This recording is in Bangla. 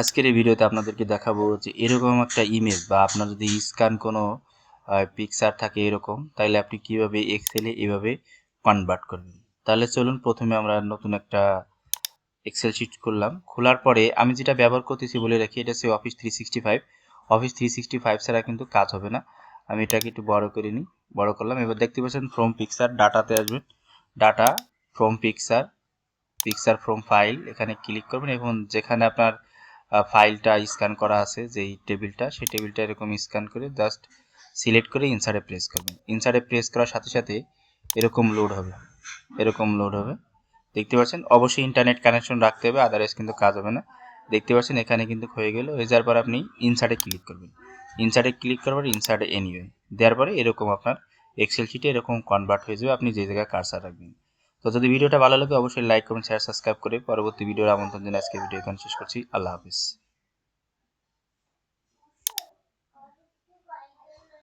আজকের এই ভিডিওতে আপনাদেরকে দেখাবো যে এরকম একটা ইমেজ বা আপনার যদি স্ক্যান কোনো পিকচার থাকে এরকম, তাহলে আপনি কিভাবে এক্সেলে এভাবে কনভার্ট করবেন। তাহলে চলুন, প্রথমে আমরা নতুন একটা এক্সেল শিট করলাম। খোলার পরে আমি যেটা ব্যবহার করতেছি বলে রাখি, এটা হচ্ছে অফিস 365। অফিস 365 ছাড়া কিন্তু কাজ হবে না। আমি এটাকে একটু বড় করে নিই, বড় করলাম। এবার দেখতে পাচ্ছেন ফ্রম পিকচার, ডাটাতে আসবেন, data from picture, picture from file, এখানে ক্লিক করবেন এবং যেখানে আপনার ফাইলটা স্ক্যান করা আছে, যেই টেবিলটা, সেই টেবিলটা এরকম স্ক্যান করে জাস্ট সিলেক্ট করে ইনসার্টে প্রেস করবেন। ইনসার্টে প্রেস করার সাথে সাথে এরকম লোড হবে, এরকম লোড হবে। দেখতে পাচ্ছেন, অবশ্যই ইন্টারনেট কানেকশন রাখতে হবে, আদারওয়াইজ কিন্তু কাজ হবে না। দেখতে পাচ্ছেন এখানে কিন্তু হয়ে গেল। হয়ে যাওয়ার পর আপনি ইনসার্টে ক্লিক করবেন। ইনসার্টে ক্লিক করার ইনসার্টে এনিওয়ে দেওয়ার পরে এরকম আপনার এক্সেল শিটে এরকম কনভার্ট হয়ে যাবে, আপনি যে জায়গায় কার্সার রাখবেন। তো যদি ভিডিওটা ভালো লাগে অবশ্যই লাইক করুন, শেয়ার, সাবস্ক্রাইব করে পরবর্তী ভিডিওর আমন্ত্রণ জানিয়ে আজকের ভিডিও এখানে শেষ করছি। আল্লাহ হাফিজ।